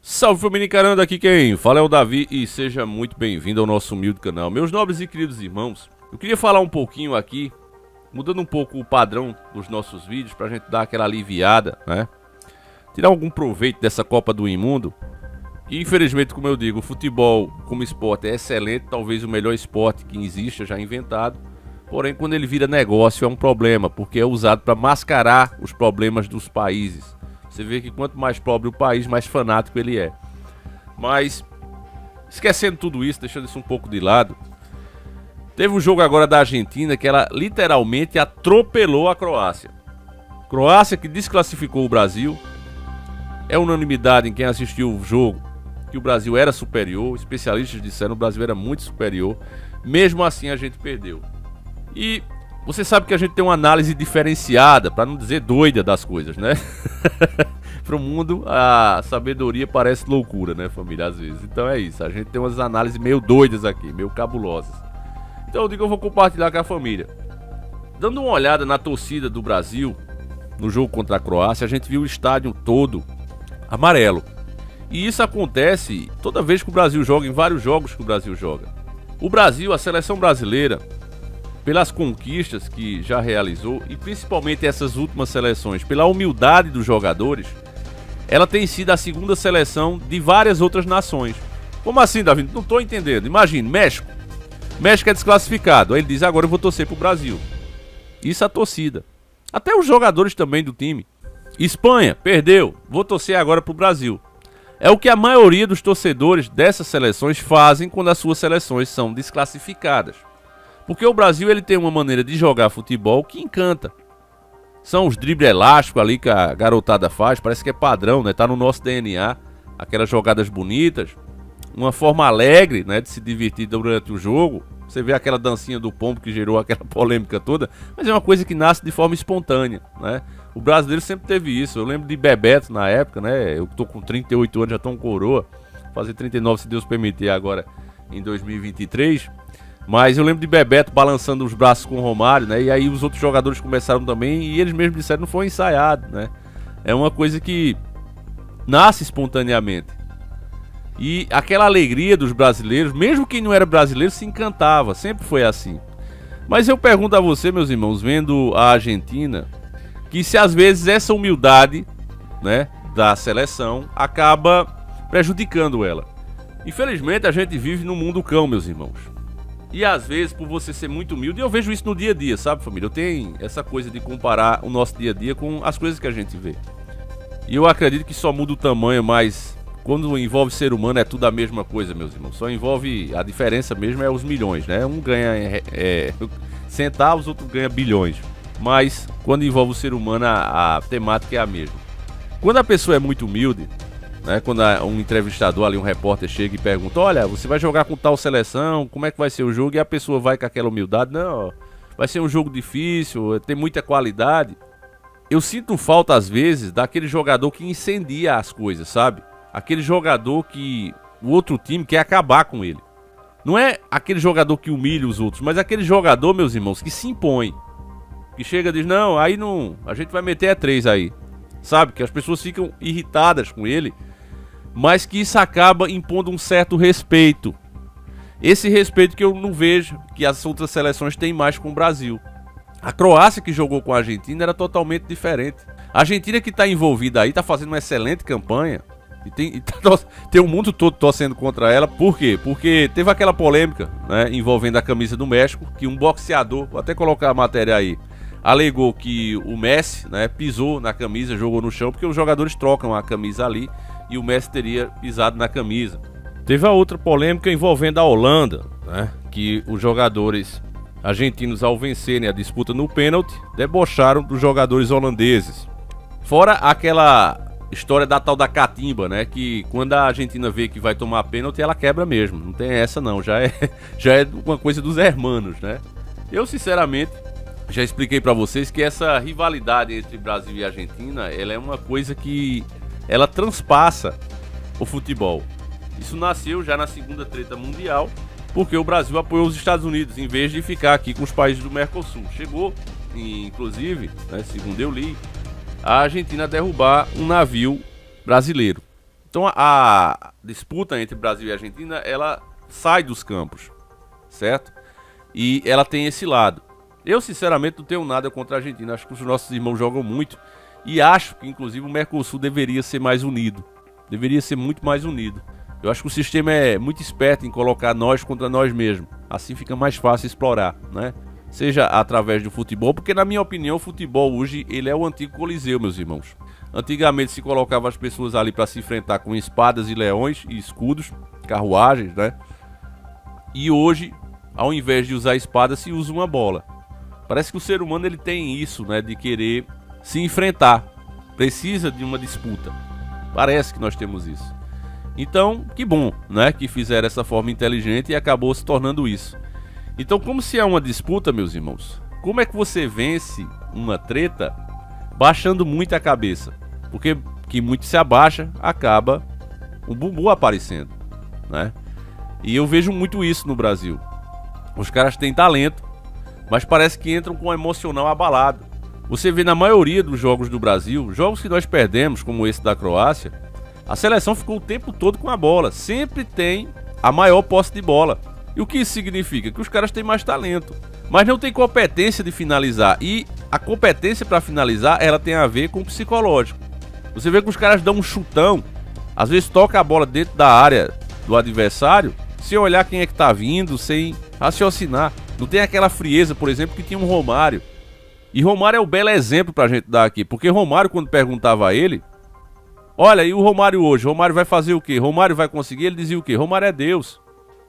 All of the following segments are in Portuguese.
Salve família encarando, aqui quem fala é o Davi e seja muito bem-vindo ao nosso humilde canal. Meus nobres e queridos irmãos, eu queria falar um pouquinho aqui, mudando um pouco o padrão dos nossos vídeos pra gente dar aquela aliviada, né? Tirar algum proveito dessa Copa do Imundo. E infelizmente, como eu digo, o futebol como esporte é excelente, talvez o melhor esporte que exista já inventado. Porém, quando ele vira negócio é um problema, porque é usado para mascarar os problemas dos países. Você vê que quanto mais pobre o país, mais fanático ele é. Mas, esquecendo tudo isso, deixando isso um pouco de lado, teve um jogo agora da Argentina que ela literalmente atropelou a Croácia. Croácia que desclassificou o Brasil. É unanimidade em quem assistiu o jogo que o Brasil era superior. Especialistas disseram que o Brasil era muito superior. Mesmo assim a gente perdeu. E você sabe que a gente tem uma análise diferenciada, para não dizer doida das coisas, né? Para o mundo a sabedoria parece loucura, né, família, às vezes. Então é isso, a gente tem umas análises meio doidas aqui, meio cabulosas. Então eu digo que eu vou compartilhar com a família. Dando uma olhada na torcida do Brasil no jogo contra a Croácia, a gente viu o estádio todo amarelo. E isso acontece toda vez que o Brasil joga, em vários jogos que o Brasil joga. O Brasil, a seleção brasileira, pelas conquistas que já realizou e principalmente essas últimas seleções, pela humildade dos jogadores, ela tem sido a segunda seleção de várias outras nações. Como assim, Davi? Não estou entendendo. Imagine, México. México é desclassificado. Aí ele diz, agora eu vou torcer pro Brasil. Isso é a torcida. Até os jogadores também do time. Espanha, perdeu. Vou torcer agora pro Brasil. É o que a maioria dos torcedores dessas seleções fazem quando as suas seleções são desclassificadas. Porque o Brasil ele tem uma maneira de jogar futebol que encanta. São os dribles elásticos ali que a garotada faz, parece que é padrão, né? Tá no nosso DNA, aquelas jogadas bonitas, uma forma alegre, né, de se divertir durante o jogo. Você vê aquela dancinha do pombo que gerou aquela polêmica toda, mas é uma coisa que nasce de forma espontânea, né? O brasileiro sempre teve isso. Eu lembro de Bebeto na época, né? Eu tô com 38 anos, já tô um coroa, fazer 39 se Deus permitir agora em 2023. Mas eu lembro de Bebeto balançando os braços com o Romário, né? E aí os outros jogadores começaram também e eles mesmos disseram que não foi ensaiado, né? É uma coisa que nasce espontaneamente. E aquela alegria dos brasileiros, mesmo quem não era brasileiro, se encantava. Sempre foi assim. Mas eu pergunto a você, meus irmãos, vendo a Argentina, que se às vezes essa humildade, né, da seleção acaba prejudicando ela. Infelizmente a gente vive num mundo cão, meus irmãos. E às vezes, por você ser muito humilde, e eu vejo isso no dia a dia, sabe, família? Eu tenho essa coisa de comparar o nosso dia a dia com as coisas que a gente vê. E eu acredito que só muda o tamanho, mas quando envolve ser humano é tudo a mesma coisa, meus irmãos. Só envolve, a diferença mesmo é os milhões, né? Um ganha centavos, outro ganha bilhões. Mas quando envolve o ser humano, a temática é a mesma. Quando a pessoa é muito humilde, né, quando um entrevistador ali, um repórter chega e pergunta, olha, você vai jogar com tal seleção, como é que vai ser o jogo? E a pessoa vai com aquela humildade, não, vai ser um jogo difícil, tem muita qualidade. Eu sinto falta às vezes daquele jogador que incendia as coisas, sabe? Aquele jogador que o outro time quer acabar com ele. Não é aquele jogador que humilha os outros, mas aquele jogador, meus irmãos, que se impõe. Que chega e diz, não, aí não, a gente vai meter 3 aí. Sabe? Que as pessoas ficam irritadas com ele, mas que isso acaba impondo um certo respeito. Esse respeito que eu não vejo que as outras seleções têm mais com o Brasil. A Croácia que jogou com a Argentina era totalmente diferente. A Argentina que está envolvida aí, está fazendo uma excelente campanha. Tem o mundo todo torcendo contra ela. Por quê? Porque teve aquela polêmica, né, envolvendo a camisa do México, que um boxeador, vou até colocar a matéria aí, alegou que o Messi, né, pisou na camisa, jogou no chão, porque os jogadores trocam a camisa ali e o Messi teria pisado na camisa. Teve a outra polêmica envolvendo a Holanda, né, que os jogadores argentinos, ao vencerem a disputa no pênalti, debocharam dos jogadores holandeses. Fora aquela história da tal da catimba, né, que quando a Argentina vê que vai tomar pênalti, ela quebra mesmo. Não tem essa não, já é uma coisa dos hermanos, né. Eu, sinceramente, já expliquei pra vocês que essa rivalidade entre Brasil e Argentina, ela é uma coisa que ela transpassa o futebol. Isso nasceu já na Segunda Treta Mundial, porque o Brasil apoiou os Estados Unidos em vez de ficar aqui com os países do Mercosul. Chegou, inclusive, né, segundo eu li, a Argentina a derrubar um navio brasileiro. Então a disputa entre Brasil e Argentina, ela sai dos campos, certo? E ela tem esse lado. Eu sinceramente não tenho nada contra a Argentina, acho que os nossos irmãos jogam muito e acho que inclusive o Mercosul deveria ser mais unido, deveria ser muito mais unido. Eu acho que o sistema é muito esperto em colocar nós contra nós mesmos, assim fica mais fácil explorar, né? Seja através do futebol, porque na minha opinião o futebol hoje ele é o antigo Coliseu, meus irmãos. Antigamente se colocava as pessoas ali para se enfrentar com espadas e leões e escudos, carruagens, né? E hoje, ao invés de usar espada, se usa uma bola. Parece que o ser humano ele tem isso, né? De querer se enfrentar. Precisa de uma disputa. Parece que nós temos isso. Então, que bom, né? Que fizeram essa forma inteligente e acabou se tornando isso. Então, como se é uma disputa, meus irmãos, como é que você vence uma treta baixando muito a cabeça? Porque que muito se abaixa, acaba um bumbum aparecendo, né? E eu vejo muito isso no Brasil. Os caras têm talento, mas parece que entram com o emocional abalado. Você vê na maioria dos jogos do Brasil, jogos que nós perdemos, como esse da Croácia, a seleção ficou o tempo todo com a bola. Sempre tem a maior posse de bola. E o que isso significa? Que os caras têm mais talento, mas não tem competência de finalizar. E a competência para finalizar, ela tem a ver com o psicológico. Você vê que os caras dão um chutão, às vezes toca a bola dentro da área do adversário, sem olhar quem é que tá vindo, sem raciocinar. Não tem aquela frieza, por exemplo, que tinha um Romário. E Romário é o belo exemplo pra gente dar aqui, porque Romário, quando perguntava a ele, olha, e o Romário hoje? Romário vai fazer o quê? Romário vai conseguir? Ele dizia o quê? Romário é Deus.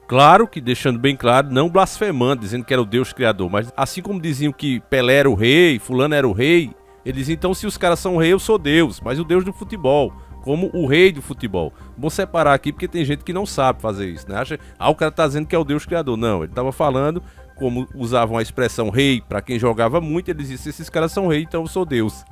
Claro que deixando bem claro, não blasfemando, dizendo que era o Deus criador, mas assim como diziam que Pelé era o rei, fulano era o rei, ele dizia, então se os caras são rei, eu sou Deus, mas o Deus do futebol, como o rei do futebol. Vou separar aqui porque tem gente que não sabe fazer isso, né? Acha, o cara tá dizendo que é o Deus criador. Não, ele tava falando, como usavam a expressão rei para quem jogava muito, ele dizia, se esses caras são rei, então eu sou Deus.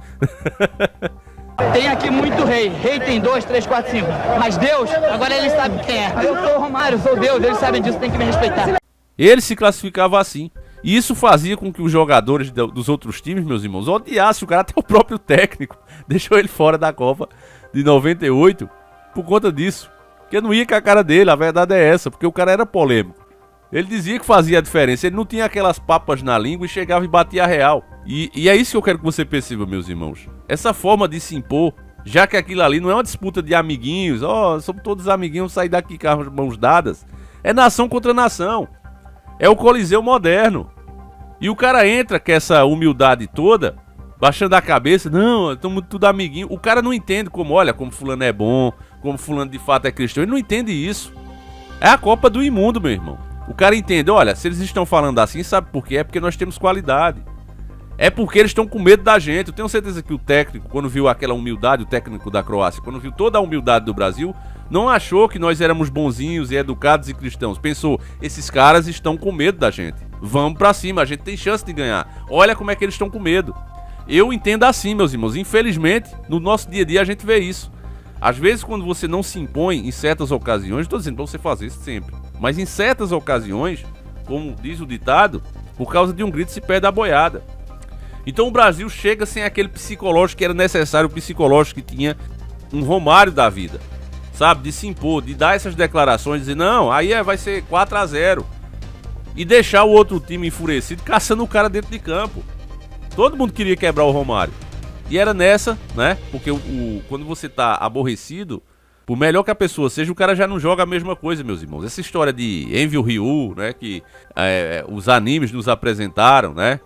Tem aqui muito rei. Rei tem 2, 3, 4, 5. Mas Deus, agora ele sabe quem é. Eu sou o Romário, sou Deus, eles sabem disso, tem que me respeitar. Ele se classificava assim. E isso fazia com que os jogadores dos outros times, meus irmãos, odiassem o cara, até o próprio técnico. Deixou ele fora da Copa de 98 por conta disso. Porque não ia com a cara dele, a verdade é essa, porque o cara era polêmico. Ele dizia que fazia a diferença, ele não tinha aquelas papas na língua e chegava e batia a real. E é isso que eu quero que você perceba, meus irmãos. Essa forma de se impor, já que aquilo ali não é uma disputa de amiguinhos, somos todos amiguinhos, sair daqui com as mãos dadas. É nação contra nação. É o Coliseu moderno. E o cara entra com essa humildade toda, baixando a cabeça, não, estamos tudo amiguinho. O cara não entende como, olha, como fulano é bom, como fulano de fato é cristão. Ele não entende isso. É a Copa do imundo, meu irmão. O cara entende, olha, se eles estão falando assim, sabe por quê? É porque nós temos qualidade. É porque eles estão com medo da gente. Eu tenho certeza que o técnico, quando viu aquela humildade, o técnico da Croácia, quando viu toda a humildade do Brasil, não achou que nós éramos bonzinhos e educados e cristãos. Pensou, esses caras estão com medo da gente. Vamos pra cima, a gente tem chance de ganhar. Olha como é que eles estão com medo. Eu entendo assim, meus irmãos. Infelizmente, no nosso dia a dia a gente vê isso. Às vezes, quando você não se impõe em certas ocasiões, estou dizendo pra você fazer isso sempre, mas em certas ocasiões, como diz o ditado, por causa de um grito se perde a boiada. Então o Brasil chega sem aquele psicológico que era necessário, o psicológico que tinha um Romário da vida, sabe? De se impor, de dar essas declarações, dizer, não, aí vai ser 4-0. E deixar o outro time enfurecido, caçando o cara dentro de campo. Todo mundo queria quebrar o Romário. E era nessa, né? Porque quando você tá aborrecido, por melhor que a pessoa seja, o cara já não joga a mesma coisa, meus irmãos. Essa história de Envy Ryu, né? Que os animes nos apresentaram, né?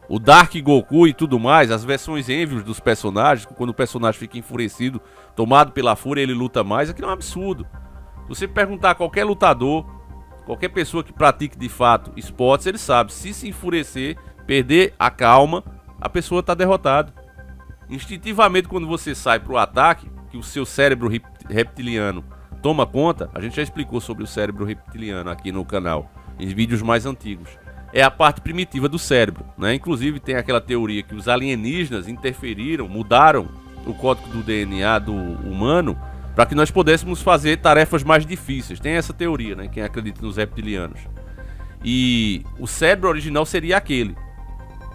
O Dark Goku e tudo mais, as versões Envy dos personagens, quando o personagem fica enfurecido, tomado pela fúria, ele luta mais. Aquilo é um absurdo. Você perguntar a qualquer lutador, qualquer pessoa que pratique de fato esportes, ele sabe, se enfurecer, perder a calma, a pessoa tá derrotada. Instintivamente, quando você sai pro ataque, que o seu cérebro reptiliano toma conta, a gente já explicou sobre o cérebro reptiliano aqui no canal, em vídeos mais antigos. É a parte primitiva do cérebro, né? Inclusive tem aquela teoria que os alienígenas interferiram, mudaram o código do DNA do humano para que nós pudéssemos fazer tarefas mais difíceis. Tem essa teoria, né? Quem acredita nos reptilianos. E o cérebro original seria aquele.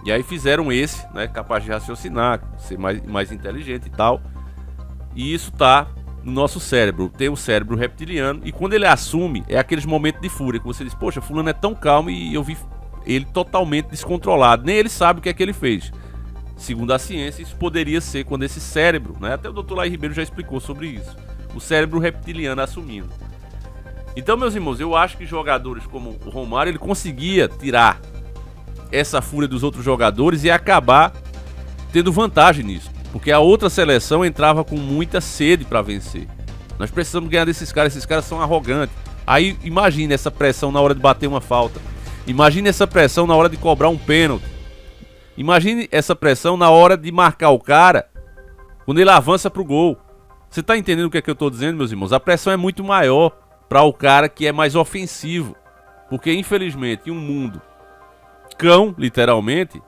E aí fizeram esse, né, capaz de raciocinar, ser mais inteligente e tal. E isso tá no nosso cérebro. Tem o cérebro reptiliano e quando ele assume, é aqueles momentos de fúria que você diz, poxa, fulano é tão calmo e eu vi ele totalmente descontrolado. Nem ele sabe o que é que ele fez. Segundo a ciência, isso poderia ser quando esse cérebro, né? Até o Dr. Laí Ribeiro já explicou sobre isso. O cérebro reptiliano assumindo. Então, meus irmãos, eu acho que jogadores como o Romário, ele conseguia tirar essa fúria dos outros jogadores e acabar tendo vantagem nisso. Porque a outra seleção entrava com muita sede para vencer. Nós precisamos ganhar desses caras, esses caras são arrogantes. Aí imagine essa pressão na hora de bater uma falta. Imagine essa pressão na hora de cobrar um pênalti. Imagine essa pressão na hora de marcar o cara quando ele avança pro gol. Você tá entendendo o que é que eu tô dizendo, meus irmãos? A pressão é muito maior para o cara que é mais ofensivo. Porque infelizmente em um mundo cão, literalmente,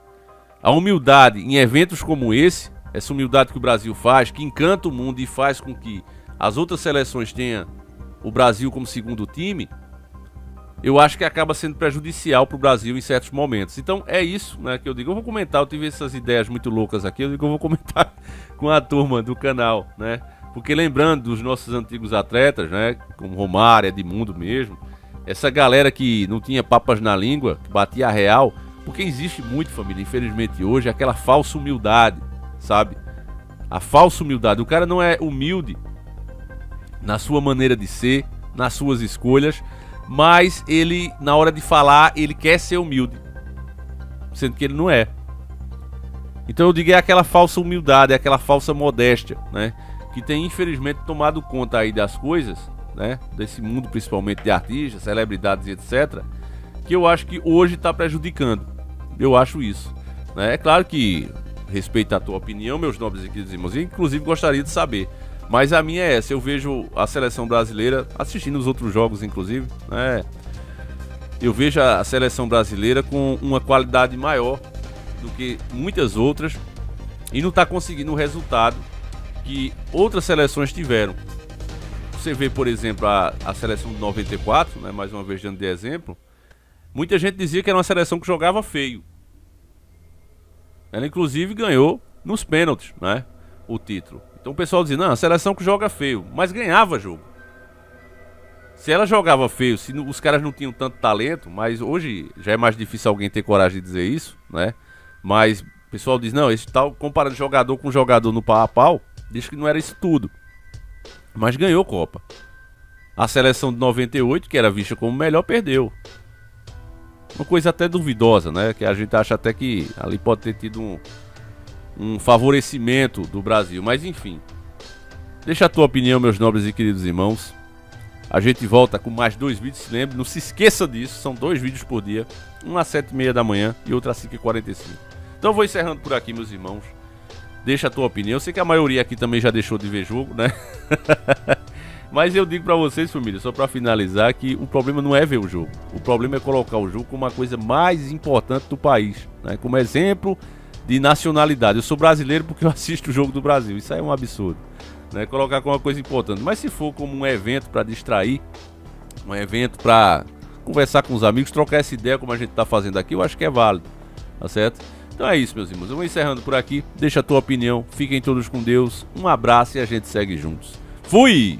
a humildade em eventos como esse, essa humildade que o Brasil faz, que encanta o mundo e faz com que as outras seleções tenham o Brasil como segundo time, eu acho que acaba sendo prejudicial para o Brasil em certos momentos. Então é isso, né, que eu digo. Eu vou comentar, eu tive essas ideias muito loucas aqui, eu digo que eu vou comentar com a turma do canal, né? Porque lembrando dos nossos antigos atletas, né, como Romário, Edmundo mesmo, essa galera que não tinha papas na língua, que batia a real, porque existe muito, família, infelizmente hoje, aquela falsa humildade, sabe? A falsa humildade. O cara não é humilde na sua maneira de ser, nas suas escolhas, mas ele, na hora de falar, ele quer ser humilde, sendo que ele não é. Então eu digo, é aquela falsa humildade, é aquela falsa modéstia, né? Que tem infelizmente tomado conta aí das coisas, né? Desse mundo principalmente de artistas, celebridades e etc. Que eu acho que hoje está prejudicando. Eu acho isso, né? É claro que respeito a tua opinião, meus nobres e queridos irmãos, e inclusive gostaria de saber. Mas a minha é essa, eu vejo a seleção brasileira, assistindo os outros jogos inclusive, né? Eu vejo a seleção brasileira com uma qualidade maior do que muitas outras e não está conseguindo o resultado que outras seleções tiveram. Você vê, por exemplo, a seleção de 94, né, mais uma vez dando de exemplo, muita gente dizia que era uma seleção que jogava feio. Ela inclusive ganhou nos pênaltis, né, o título. Então o pessoal dizia, não, a seleção que joga feio, mas ganhava jogo. Se ela jogava feio, se os caras não tinham tanto talento, mas hoje já é mais difícil alguém ter coragem de dizer isso, né? Mas o pessoal diz, não, esse tal, comparando jogador com jogador no pau a pau, diz que não era isso tudo. Mas ganhou Copa. A seleção de 98, que era vista como melhor, perdeu. Uma coisa até duvidosa, né? Que a gente acha até que ali pode ter tido um favorecimento do Brasil. Mas enfim. Deixa a tua opinião, meus nobres e queridos irmãos. A gente volta com mais 2 vídeos, se lembre. Não se esqueça disso. São 2 vídeos por dia. Um às 7h30 da manhã e outro às 5h45. Então eu vou encerrando por aqui, meus irmãos. Deixa a tua opinião. Eu sei que a maioria aqui também já deixou de ver jogo, né? Mas eu digo pra vocês, família, só pra finalizar, que o problema não é ver o jogo. O problema é colocar o jogo como uma coisa mais importante do país, né? Como exemplo de nacionalidade. Eu sou brasileiro porque eu assisto o jogo do Brasil. Isso aí é um absurdo, né? Colocar como uma coisa importante. Mas se for como um evento pra distrair, um evento pra conversar com os amigos, trocar essa ideia como a gente tá fazendo aqui, eu acho que é válido, tá certo? Então é isso, meus irmãos. Eu vou encerrando por aqui. Deixa a tua opinião. Fiquem todos com Deus. Um abraço e a gente segue juntos. Fui!